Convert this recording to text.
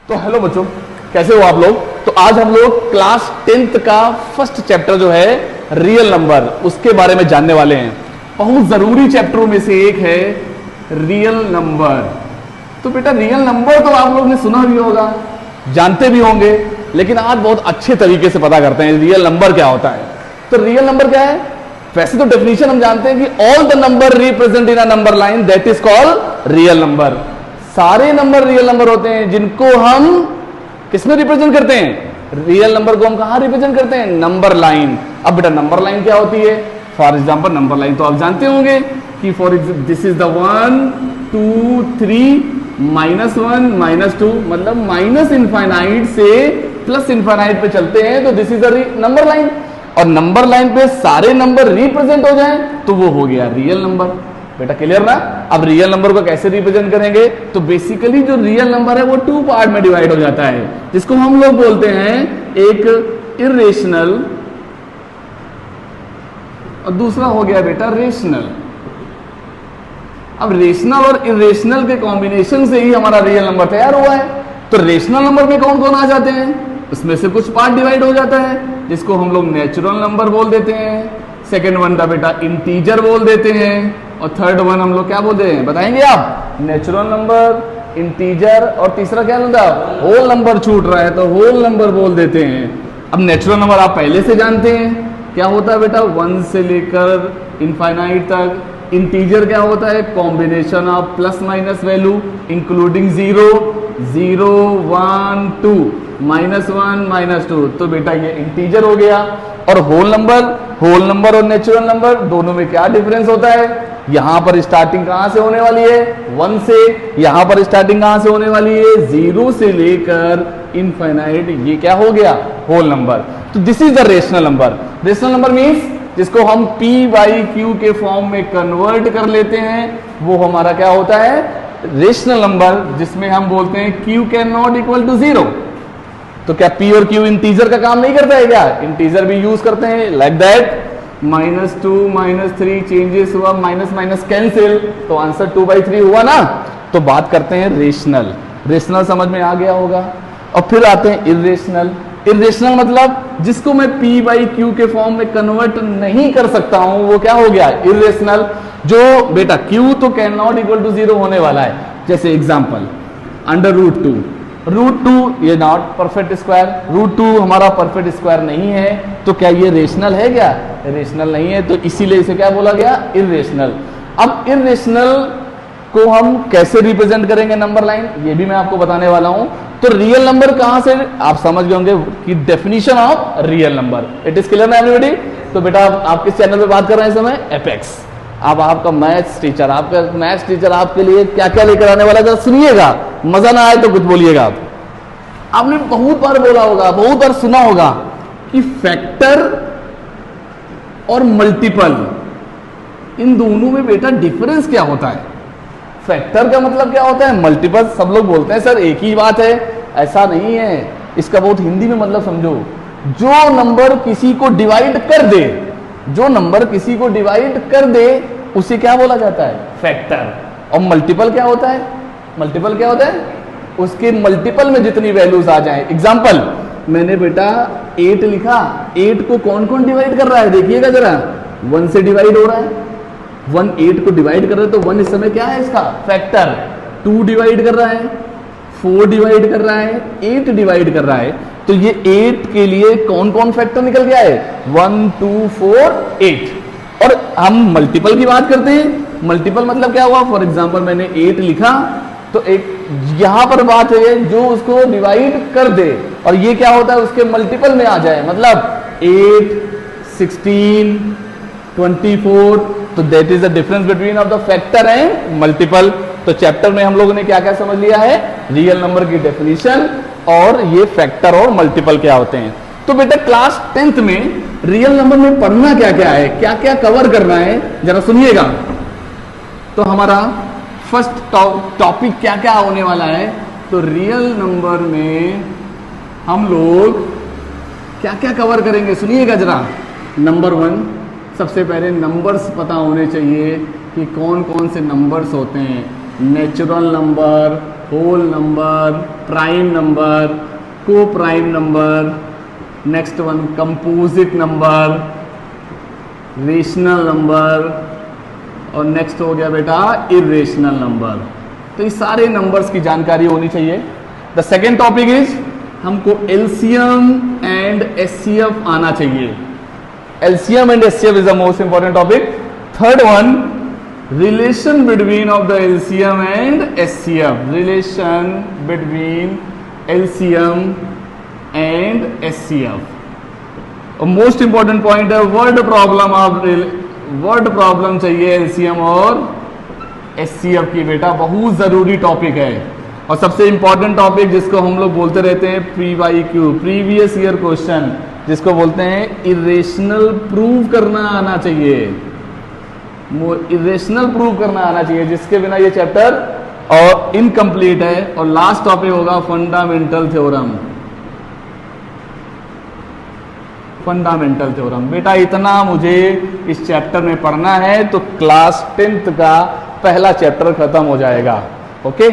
तो हेलो बच्चों, कैसे हो आप लोग। तो आज हम लोग क्लास 10th का फर्स्ट चैप्टर जो है रियल नंबर, उसके बारे में जानने वाले हैं। बहुत जरूरी चैप्टरों में से एक है रियल नंबर। तो बेटा रियल नंबर तो आप लोग ने सुना भी होगा, जानते भी होंगे, लेकिन आज बहुत अच्छे तरीके से पता करते हैं रियल नंबर क्या होता है। तो रियल नंबर क्या है? वैसे तो डेफिनेशन हम जानते हैं कि all the number represent in a number line that is called real number. सारे नंबर रियल नंबर होते हैं जिनको हम किसमें रिप्रेजेंट करते हैं? रियल नंबर को हम कहां रिप्रेजेंट करते हैं? Number line. अब बेटा नंबर लाइन क्या होती है? फॉर एग्जांपल नंबर लाइन तो आप जानते होंगे कि फॉर दिस इज द 1 2 3 -1 -2, मतलब माइनस इनफाइनाइट से प्लस इनफाइनाइट पे चलते हैं, तो this is the number line. और नंबर लाइन पे सारे नंबर रिप्रेजेंट हो जाएं तो वो हो गया रियल नंबर। बेटा क्लियर ना? अब रियल नंबर को कैसे रिप्रेजेंट करेंगे? तो बेसिकली जो रियल नंबर है वो 2 पार्ट में डिवाइड हो जाता है, जिसको हम लोग बोलते हैं एक इर्रेशनल और दूसरा हो गया बेटा रेशनल। अब रेशनल और इर्रेशनल के कॉम्बिनेशन से ही हमारा रियल नंबर तैयार हुआ है। तो रेशनल नंबर में कौन कौन आ जाते हैं? उसमें से कुछ पार्ट डिवाइड हो जाता है, जिसको हम लोग नेचुरल नंबर बोल देते हैं, सेकेंड वन का बेटा इंटीजर बोल देते हैं, और थर्ड वन हम लोग क्या बोलते हैं बताएंगे आप? नेचुरल नंबर, इंटीजर, और तीसरा क्या होता है? होल नंबर छूट रहा है तो होल नंबर बोल देते हैं। अब नेचुरल नंबर आप पहले से जानते हैं क्या होता है बेटा? 1 से लेकर इनफाइनाइट तक। इंटीजर क्या होता है? Combination of plus minus value including 0 0 1 2 -1 -2, तो बेटा ये इंटीजर हो गया। और होल नंबर और नेचुरल नंबर दोनों में क्या डिफरेंस होता है? यहां पर स्टार्टिंग कहां से होने वाली है? 1 से। यहां पर स्टार्टिंग कहां से होने वाली है? 0 से लेकर इनफाइनाइट। ये क्या हो गया? Whole number. तो this is the rational number. Rational number means जिसको हम p बाई q के फॉर्म में कन्वर्ट कर लेते हैं, वो हमारा क्या होता है? रेशनल नंबर, जिसमें हम बोलते हैं q cannot equal to 0। तो क्या p और q इंटीजर का काम नहीं करता है क्या? इंटीजर भी यूज करते हैं, लाइक दैट -2 -3 चेंजेस हुआ, माइनस माइनस कैंसिल, तो आंसर 2/3 हुआ ना। तो बात करते हैं रेशनल। रेशनल समझ में आ गया होगा। और फिर आते हैं इर्रेशनल। इर्रेशनल मतलब जिसको मैं p बाई q के फॉर्म में कन्वर्ट नहीं कर सकता हूं, वो क्या हो गया? इर्रेशनल। जो बेटा q तो कैन नॉट इक्वल टू 0 होने वाला है, जैसे एग्जांपल √2। √2 ये नॉट परफेक्ट स्क्वायर, √2 हमारा परफेक्ट स्क्वायर नहीं है, तो क्या ये रेशनल है? क्या रेशनल नहीं है, तो इसीलिए इसे क्या बोला गया? इर्रेशनल। अब इर्रेशनल को हम कैसे रिप्रेजेंट करेंगे नंबर लाइन, ये भी मैं आपको बताने वाला हूं। तो रियल नंबर कहां से आप समझ गए होंगे कि definition of real number. It is clear ना एवरीबॉडी? तो बेटा आप किस चैनल पे बात कर रहे हैं इस समय? एपेक्स। अब आपका मैथ्स टीचर आपके लिए क्या क्या लेकर आने वाला है, जरा सुनिएगा, मजा ना आए तो कुछ बोलिएगा। आपने बहुत बार बोला होगा, बहुत बार सुना होगा कि फैक्टर और मल्टीपल, इन दोनों में बेटा डिफरेंस क्या होता है? फैक्टर का मतलब क्या होता है? मल्टीपल सब लोग बोलते हैं सर एक ही बात है, ऐसा नहीं है। इसका बहुत हिंदी में मतलब समझो। जो नंबर किसी को डिवाइड कर दे, जो नंबर किसी को डिवाइड कर दे, उसे क्या बोला जाता है? फैक्टर। और मल्टीपल क्या होता है? मल्टीपल क्या होता है? उसके मल्टीपल में जितनी वैल्यूज आ जाए। एग्जांपल मैंने बेटा 8 लिखा, 8 को कौन कौन डिवाइड कर रहा है? देखिएगा जरा, 1 से डिवाइड हो रहा है। 1 8 को डिवाइड कर रहा है, तो 1 इस समय क्या है इसका? फैक्टर। 2 डिवाइड कर रहा है, 4 डिवाइड कर रहा है, 8 डिवाइड कर रहा है, तो ये 8 के लिए कौन कौन फैक्टर निकल गया है? 1 2 4 8। और हम मल्टीपल की बात करते हैं। मल्टीपल मतलब क्या हुआ? फॉर एग्जांपल मैंने 8 लिखा, तो एक यहां पर बात है जो उसको डिवाइड कर दे, और ये क्या होता है? उसके मल्टीपल में आ जाए, मतलब 8 16 24। तो that is the difference between of the factor and multiple. तो चैप्टर में हम लोगों ने क्या क्या समझ लिया है? रियल नंबर की डेफिनेशन और ये फैक्टर और मल्टीपल क्या होते हैं। तो बेटा क्लास 10th में रियल नंबर में पढ़ना क्या क्या है, क्या क्या कवर करना है, जरा सुनिएगा। तो हमारा फर्स्ट टॉपिक क्या क्या होने वाला है? तो रियल नंबर में हम लोग क्या क्या कवर करेंगे, सुनिएगा जरा। नंबर 1, सबसे पहले नंबर्स पता होने चाहिए कि कौन कौन से नंबर्स होते हैं। Natural number, whole number, prime number, coprime number, next one composite number, rational number, और नेक्स्ट हो गया बेटा इरेशनल नंबर। तो ये सारे नंबर्स की जानकारी होनी चाहिए। द सेकेंड टॉपिक इज हमको एलसीएम एंड एचसीएफ आना चाहिए। LCM and HCF is the most important topic. Third one, relation between of the LCM and HCF, relation between LCM and HCF. और मोस्ट इंपॉर्टेंट पॉइंट है word problem of word problem चाहिए LCM और HCF की बेटा, बहुत जरूरी topic है। और सबसे इंपॉर्टेंट टॉपिक जिसको हम लोग बोलते रहते हैं PYQ, प्रीवियस ईयर क्वेश्चन, जिसको बोलते हैं इरेशनल प्रूव करना आना चाहिए, इरेशनल प्रूव करना आना चाहिए, जिसके बिना ये चैप्टर और इनकम्प्लीट है। और लास्ट टॉपिक होगा फंडामेंटल थ्योरम, फंडामेंटल थ्योरम। बेटा इतना मुझे इस चैप्टर में पढ़ना है तो क्लास 10th का पहला चैप्टर खत्म हो जाएगा। ओके।